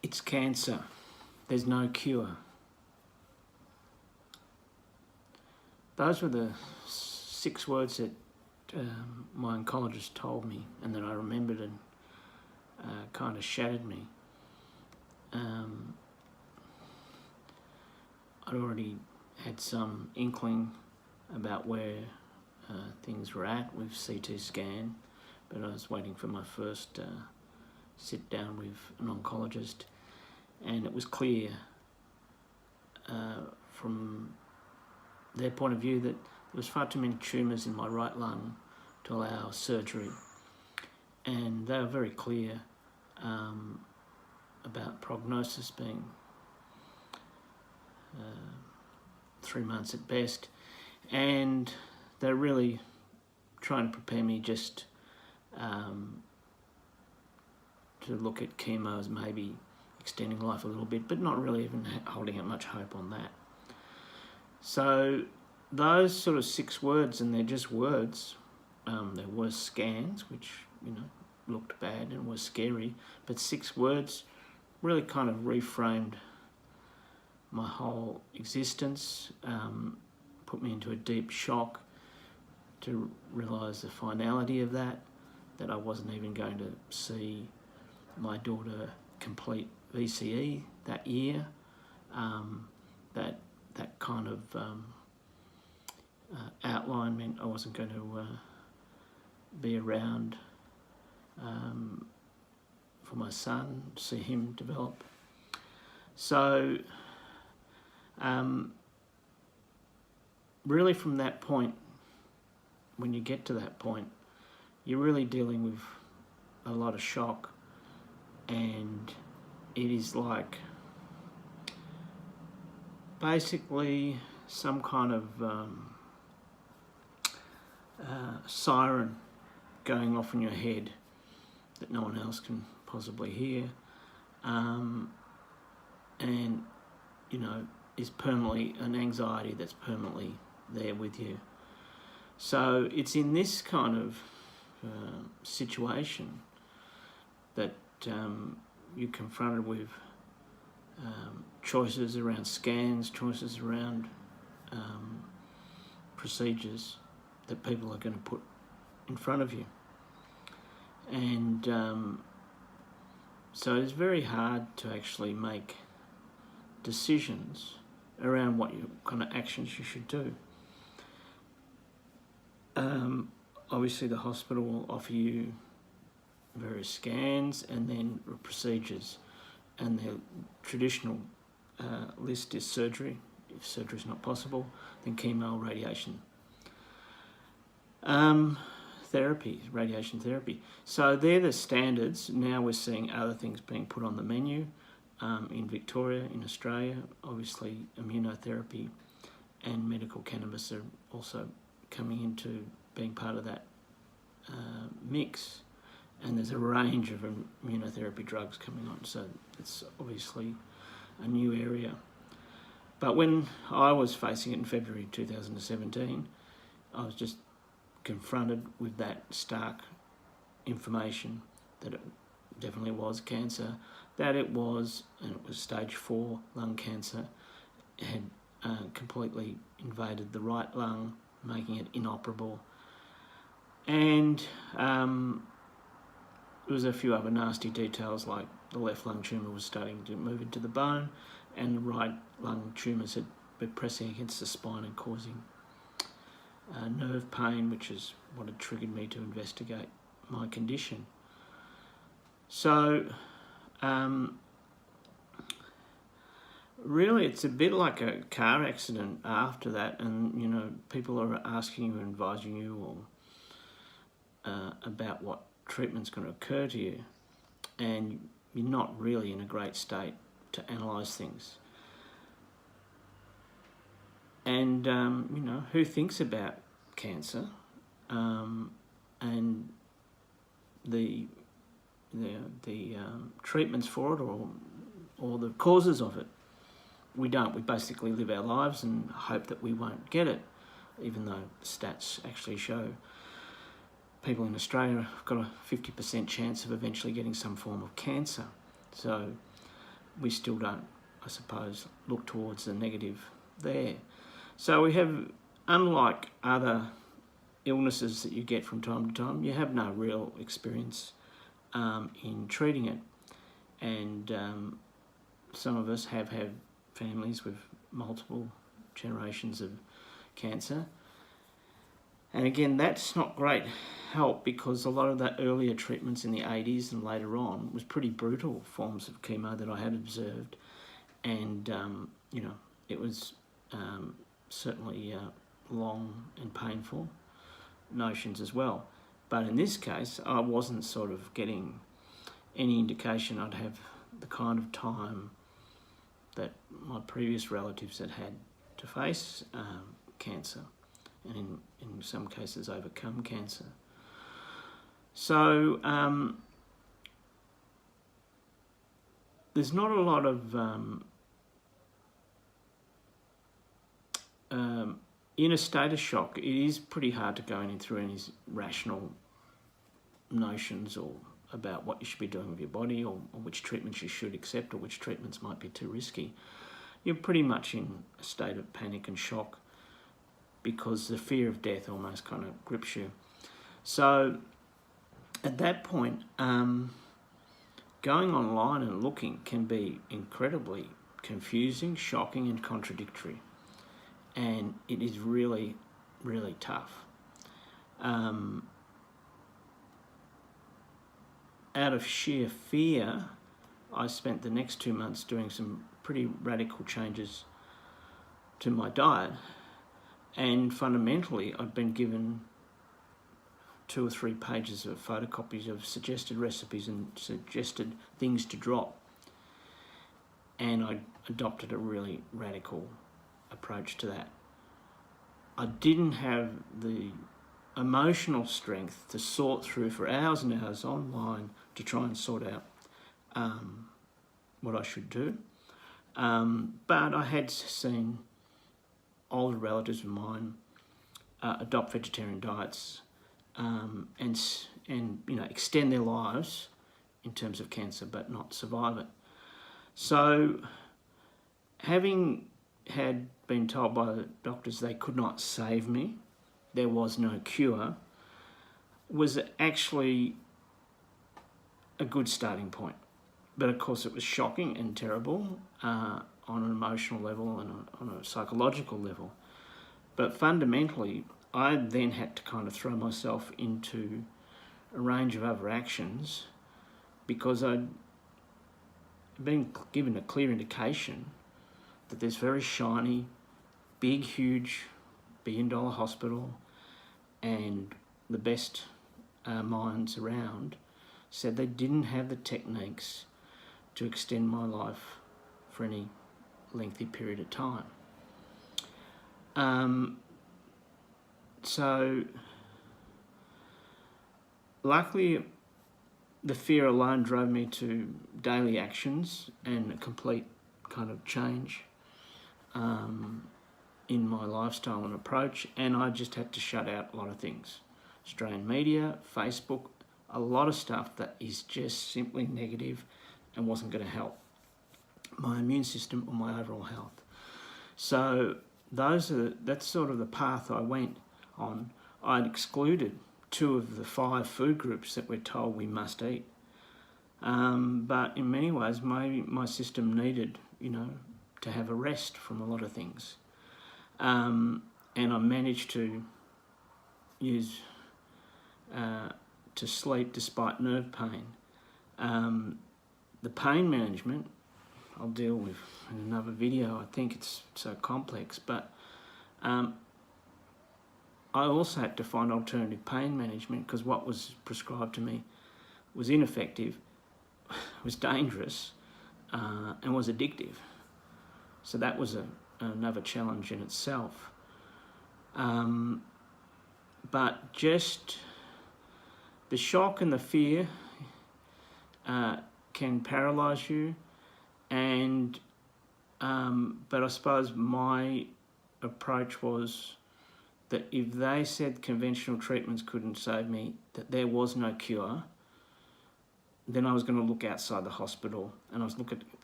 It's cancer. There's no cure. Those were the 6 words that my oncologist told me and that I remembered and kind of shattered me. I'd already had some inkling about where things were at with CT scan, but I was waiting for my first sit down with an oncologist, and it was clear from their point of view that there was far too many tumours in my right lung to allow surgery, and they were very clear about prognosis being 3 months at best, and they're really trying to prepare me just to look at chemo as maybe extending life a little bit, but not really even holding out much hope on that. So those sort of 6 words, and they're just words. There were scans, which, you know, looked bad and were scary, but 6 words really kind of reframed my whole existence, put me into a deep shock to realise the finality of that I wasn't even going to see my daughter complete VCE that year, that kind of outline meant I wasn't going to be around for my son, see him develop. So really from that point, when you get to that point, you're really dealing with a lot of shock, and it is like basically some kind of siren going off in your head that no one else can possibly hear, and you know, is permanently an anxiety that's permanently there with you. So it's in this kind of situation that you're confronted with choices around scans, choices around procedures that people are going to put in front of you. And so it's very hard to actually make decisions around what kind of actions you should do. Obviously the hospital will offer you various scans and then procedures, and their traditional list is surgery. If surgery is not possible, then chemo, radiation therapy, radiation therapy. So they're the standards. Now we're seeing other things being put on the menu in Victoria, in Australia. Obviously immunotherapy and medical cannabis are also coming into being part of that mix, and there's a range of immunotherapy drugs coming on, so it's obviously a new area. But when I was facing it in February 2017, I was just confronted with that stark information that it definitely was cancer, that it was stage 4 lung cancer. It had completely invaded the right lung, making it inoperable. And there was a few other nasty details, like the left lung tumour was starting to move into the bone, and the right lung tumours had been pressing against the spine and causing nerve pain, which is what had triggered me to investigate my condition. So really it's a bit like a car accident after that, and you know, people are asking you and advising you or about what treatment's going to occur to you, and you're not really in a great state to analyse things. And you know, who thinks about cancer and the treatments for it, or the causes of it? We don't. We basically live our lives and hope that we won't get it, even though stats actually show people in Australia have got a 50% chance of eventually getting some form of cancer. So we still don't, I suppose, look towards the negative there. So we have, unlike other illnesses that you get from time to time, you have no real experience in treating it. And some of us have had families with multiple generations of cancer. And again, that's not great help, because a lot of the earlier treatments in the 80s and later on was pretty brutal forms of chemo that I had observed. And, it was certainly long and painful notions as well. But in this case, I wasn't sort of getting any indication I'd have the kind of time that my previous relatives had had to face cancer, and in some cases overcome cancer. So there's not a lot of in a state of shock. It is pretty hard to go in through any rational notions or about what you should be doing with your body, or which treatments you should accept, or which treatments might be too risky. You're pretty much in a state of panic and shock, because the fear of death almost kind of grips you. So at that point, going online and looking can be incredibly confusing, shocking and contradictory. And it is really, really tough. Out of sheer fear, I spent the next 2 months doing some pretty radical changes to my diet. And fundamentally, I'd been given 2 or 3 pages of photocopies of suggested recipes and suggested things to drop. And I adopted a really radical approach to that. I didn't have the emotional strength to sort through for hours and hours online to try and sort out what I should do. But I had seen older relatives of mine adopt vegetarian diets and extend their lives in terms of cancer, but not survive it. So, having had been told by the doctors they could not save me, there was no cure, was actually a good starting point. But of course it was shocking and terrible on an emotional level and on a psychological level. But fundamentally, I then had to kind of throw myself into a range of other actions, because I'd been given a clear indication that this very shiny, big, huge, billion-dollar hospital and the best minds around said they didn't have the techniques to extend my life for any lengthy period of time. So luckily, the fear alone drove me to daily actions and a complete kind of change in my lifestyle and approach, and I just had to shut out a lot of things. Australian media, Facebook, a lot of stuff that is just simply negative and wasn't going to help my immune system or my overall health. So that's sort of the path I went on. I'd excluded 2 of the 5 food groups that we're told we must eat. But in many ways, maybe my system needed, to have a rest from a lot of things. And I managed to use to sleep despite nerve pain. The pain management I'll deal with in another video. I think it's so complex, but I also had to find alternative pain management, because what was prescribed to me was ineffective, was dangerous, and was addictive. So that was another challenge in itself. But just the shock and the fear can paralyse you, and but I suppose my approach was that if they said conventional treatments couldn't save me, that there was no cure, then I was going to look outside the hospital, and I was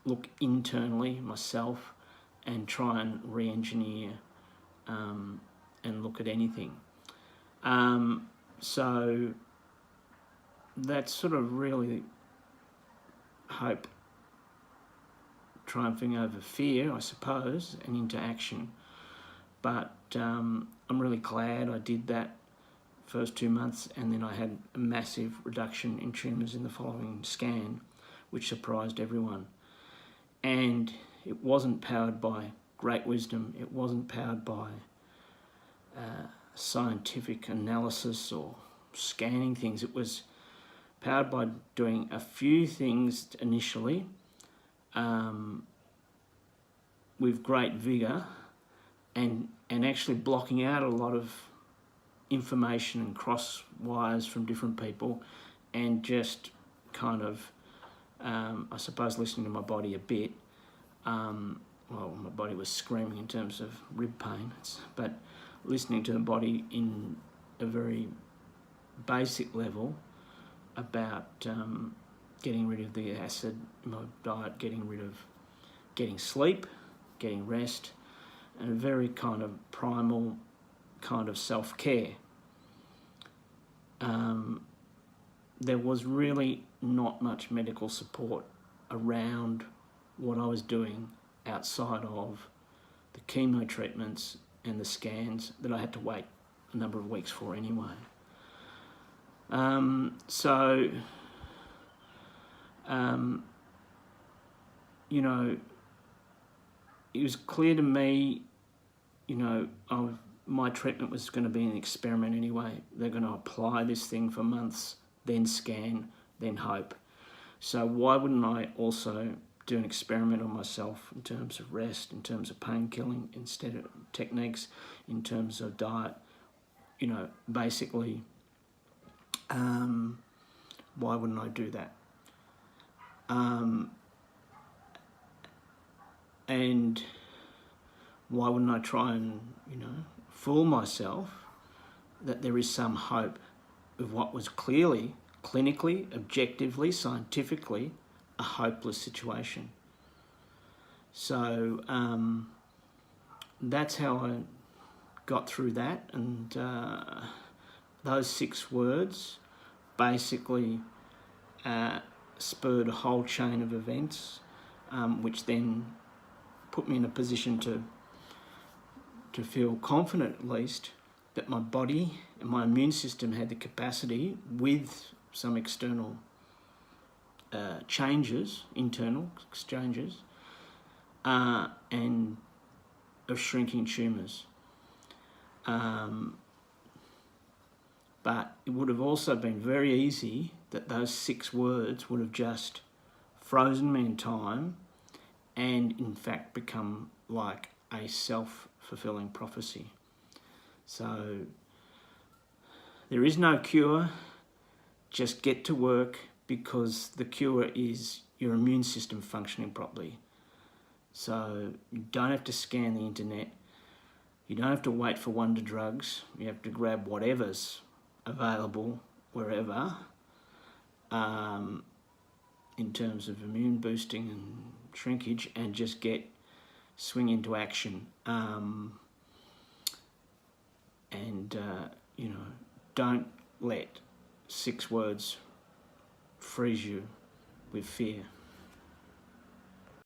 look internally myself and try and re-engineer and look at anything. So that's sort of really hope triumphing over fear, I suppose, and into action. But I'm really glad I did that first 2 months, and then I had a massive reduction in tumours in the following scan, which surprised everyone. And it wasn't powered by great wisdom, it wasn't powered by scientific analysis or scanning things. It was powered by doing a few things initially with great vigour, and actually blocking out a lot of information and cross wires from different people, and just kind of, I suppose, listening to my body a bit. Well, my body was screaming in terms of rib pain, but listening to the body in a very basic level about getting rid of the acid in my diet, getting sleep, getting rest, and a very kind of primal kind of self-care. There was really not much medical support around what I was doing outside of the chemo treatments and the scans that I had to wait a number of weeks for anyway. You know, it was clear to me, you know, my treatment was going to be an experiment anyway. They're going to apply this thing for months, then scan, then hope. So why wouldn't I also do an experiment on myself in terms of rest, in terms of pain killing, instead of techniques, in terms of diet? You know, basically, why wouldn't I do that? And why wouldn't I try and, you know, fool myself that there is some hope of what was clearly, clinically, objectively, scientifically, a hopeless situation? So that's how I got through that, and those 6 words basically spurred a whole chain of events, which then put me in a position to feel confident, at least, that my body and my immune system had the capacity, with some external changes, internal exchanges, and of shrinking tumours. But it would have also been very easy that those 6 words would have just frozen me in time and in fact become like a self-fulfilling prophecy. So there is no cure, just get to work, because the cure is your immune system functioning properly. So you don't have to scan the internet, you don't have to wait for wonder drugs, you have to grab whatever's available wherever, in terms of immune boosting and shrinkage, and just swing into action. You know, don't let 6 words freeze you with fear.